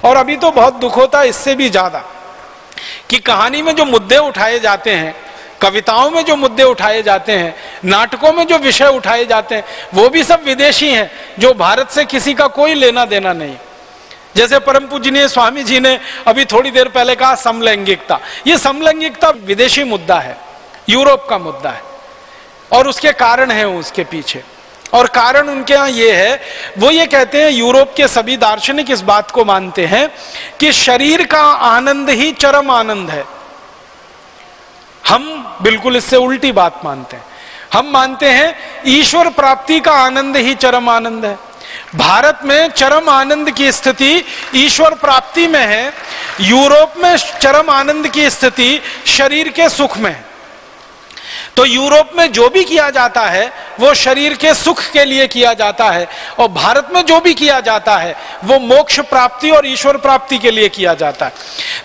और अभी तो बहुत दुख होता है इससे भी ज्यादा कि कहानी में जो मुद्दे उठाए जाते हैं, कविताओं में जो मुद्दे उठाए जाते हैं, नाटकों में जो विषय उठाए जाते हैं, वो भी सब विदेशी हैं, जो भारत से किसी का कोई लेना देना नहीं। जैसे परम पूजनीय स्वामी जी ने अभी थोड़ी देर पहले कहा समलैंगिकता, ये समलैंगिकता विदेशी मुद्दा है, यूरोप का मुद्दा है, और उसके कारण है उसके पीछे। और कारण उनके यहाँ ये है, वो ये कहते हैं, यूरोप के सभी दार्शनिक इस बात को मानते हैं कि शरीर का आनंद ही चरम आनंद है। हम बिल्कुल इससे उल्टी बात मानते हैं। हम मानते हैं ईश्वर प्राप्ति का आनंद ही चरम आनंद है। भारत में चरम आनंद की स्थिति ईश्वर प्राप्ति में है, यूरोप में चरम आनंद की स्थिति शरीर के सुख में है। तो यूरोप में जो भी किया जाता है वो शरीर के सुख के लिए किया जाता है, और भारत में जो भी किया जाता है वो मोक्ष प्राप्ति और ईश्वर प्राप्ति के लिए किया जाता है।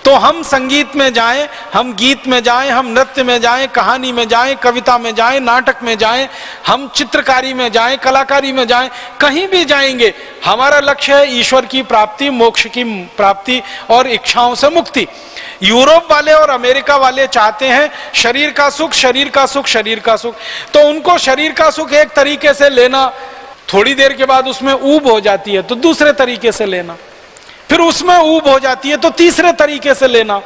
तो हम संगीत में जाएं, हम गीत में जाएं, हम नृत्य में जाएं, कहानी में जाएं, कविता में जाएं, नाटक में जाएं, हम चित्रकारी में जाएं, कलाकारी में जाएं, कहीं भी जाएंगे, हमारा लक्ष्य है ईश्वर की प्राप्ति, मोक्ष की प्राप्ति और इच्छाओं से मुक्ति। यूरोप वाले और अमेरिका वाले चाहते हैं शरीर का सुख, शरीर का सुख, शरीर का सुख। तो उनको शरीर का सुख एक तरीके से लेना, थोड़ी देर के बाद उसमें ऊब हो जाती है तो दूसरे तरीके से लेना, फिर उसमें ऊब हो जाती है तो तीसरे तरीके से लेना,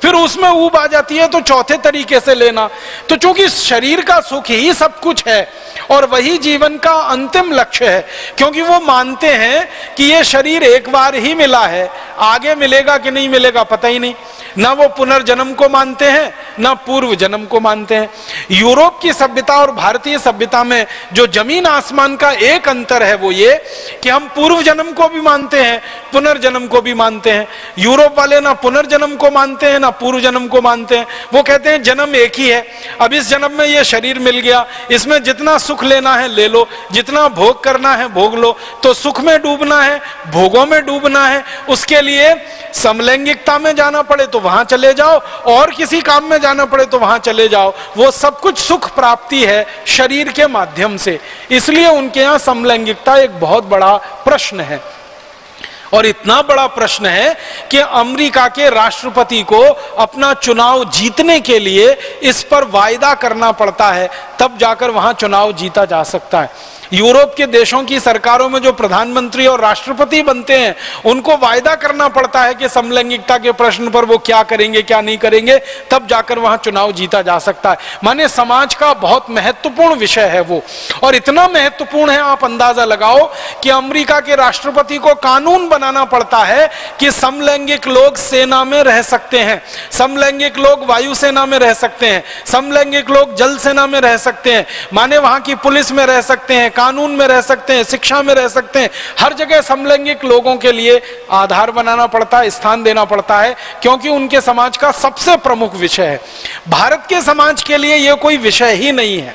फिर उसमें ऊब आ जाती है तो चौथे तरीके से लेना। तो चूंकि शरीर का सुख ही सब कुछ है और वही जीवन का अंतिम लक्ष्य है, क्योंकि वो मानते हैं कि ये शरीर एक बार ही मिला है, आगे मिलेगा कि नहीं मिलेगा पता ही नहीं। ना वो पुनर्जन्म को मानते हैं, ना पूर्व जन्म को मानते हैं। यूरोप की सभ्यता और भारतीय सभ्यता में जो जमीन आसमान का एक अंतर है वो ये कि हम पूर्व जन्म को भी मानते हैं, पुनर्जन्म को भी मानते हैं। यूरोप वाले ना पुनर्जन्म को मानते हैं, ना पूर्व जन्म को मानते हैं। वो कहते हैं जन्म एक ही है, अब इस जन्म में ये शरीर मिल गया, इसमें जितना सुख लेना है ले लो, जितना भोग करना है भोग लो। तो सुख में डूबना है, भोगों में डूबना है, उसके लिए समलैंगिकता में जाना पड़े तो वहां चले जाओ, और किसी काम में जाना पड़े तो वहां चले जाओ। वो सब कुछ सुख प्राप्ति है शरीर के माध्यम से। इसलिए उनके यहाँ समलैंगिकता एक बहुत बड़ा प्रश्न है, और इतना बड़ा प्रश्न है कि अमेरिका के राष्ट्रपति को अपना चुनाव जीतने के लिए इस पर वायदा करना पड़ता है, तब जाकर वहां चुनाव जीता जा सकता है। यूरोप के देशों की सरकारों में जो प्रधानमंत्री और राष्ट्रपति बनते हैं उनको वायदा करना पड़ता है कि समलैंगिकता के प्रश्न पर वो क्या करेंगे क्या नहीं करेंगे, तब जाकर वहां चुनाव जीता जा सकता है। माने समाज का बहुत महत्वपूर्ण विषय है वो, और इतना महत्वपूर्ण है आप अंदाजा लगाओ कि अमेरिका के राष्ट्रपति को कानून बनाना पड़ता है कि समलैंगिक लोग सेना में रह सकते हैं, समलैंगिक लोग वायुसेना में रह सकते हैं, समलैंगिक लोग जल सेना में रह सकते हैं, माने वहां की पुलिस में रह सकते हैं, कानून में रह सकते हैं, शिक्षा में रह सकते हैं। हर जगह समलैंगिक लोगों के लिए आधार बनाना पड़ता है, स्थान देना पड़ता है, क्योंकि उनके समाज का सबसे प्रमुख विषय है। भारत के समाज के लिए यह कोई विषय ही नहीं है,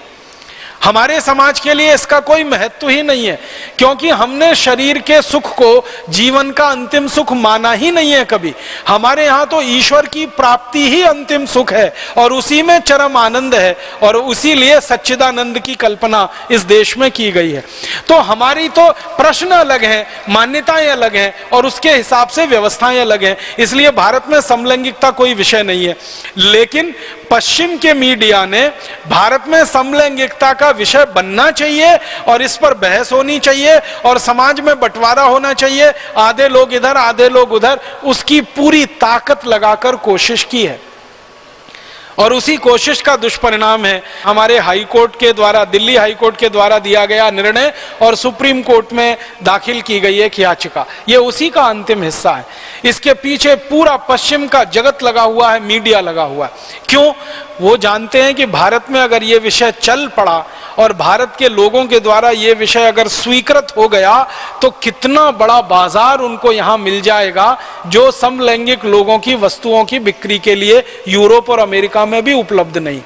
हमारे समाज के लिए इसका कोई महत्व ही नहीं है, क्योंकि हमने शरीर के सुख को जीवन का अंतिम सुख माना ही नहीं है कभी। हमारे यहाँ तो ईश्वर की प्राप्ति ही अंतिम सुख है और उसी में चरम आनंद है, और उसी लिए सच्चिदानंद की कल्पना इस देश में की गई है। तो हमारी तो प्रश्न अलग हैं, मान्यताएं अलग हैं, और उसके हिसाब से व्यवस्थाएं अलग हैं। इसलिए भारत में समलैंगिकता कोई विषय नहीं है। लेकिन पश्चिम के मीडिया ने भारत में समलैंगिकता का विषय बनना चाहिए और इस पर बहस होनी चाहिए और समाज में बंटवारा होना चाहिए, आधे लोग इधर आधे लोग उधर, उसकी पूरी ताकत लगाकर कोशिश की है। और उसी कोशिश का दुष्परिणाम है हमारे हाई कोर्ट के द्वारा, दिल्ली हाई कोर्ट के द्वारा दिया गया निर्णय और सुप्रीम कोर्ट में दाखिल की गई एक याचिका। ये उसी का अंतिम हिस्सा है। इसके पीछे पूरा पश्चिम का जगत लगा हुआ है, मीडिया लगा हुआ है। क्यों? वो जानते हैं कि भारत में अगर ये विषय चल पड़ा और भारत के लोगों के द्वारा ये विषय अगर स्वीकृत हो गया तो कितना बड़ा बाजार उनको यहाँ मिल जाएगा, जो समलैंगिक लोगों की वस्तुओं की बिक्री के लिए यूरोप और अमेरिका में भी उपलब्ध नहीं।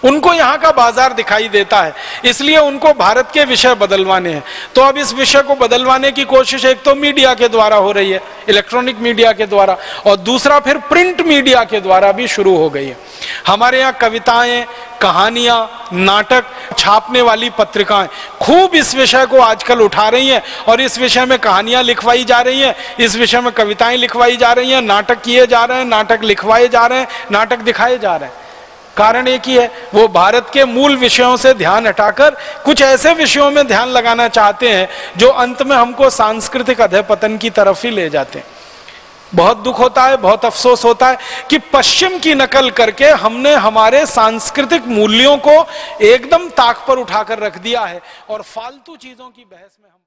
उनको यहाँ का बाजार दिखाई देता है, इसलिए उनको भारत के विषय बदलवाने हैं। तो अब इस विषय को बदलवाने की कोशिश एक तो मीडिया के द्वारा हो रही है, इलेक्ट्रॉनिक मीडिया के द्वारा, और दूसरा फिर प्रिंट मीडिया के द्वारा भी शुरू हो गई है। हमारे यहाँ कविताएं, कहानियां, नाटक छापने वाली पत्रिकाएं खूब इस विषय को आजकल उठा रही हैं और इस विषय में कहानियां लिखवाई जा रही हैं, इस विषय में कविताएं लिखवाई जा रही हैं, नाटक किए जा रहे हैं, नाटक लिखवाए जा रहे हैं, नाटक दिखाए जा रहे हैं। कारण एक ही है, वो भारत के मूल विषयों से ध्यान हटाकर कुछ ऐसे विषयों में ध्यान लगाना चाहते हैं जो अंत में हमको सांस्कृतिक अधःपतन की तरफ ही ले जाते हैं। बहुत दुख होता है, बहुत अफसोस होता है कि पश्चिम की नकल करके हमने हमारे सांस्कृतिक मूल्यों को एकदम ताक पर उठाकर रख दिया है और फालतू चीजों की बहस में हम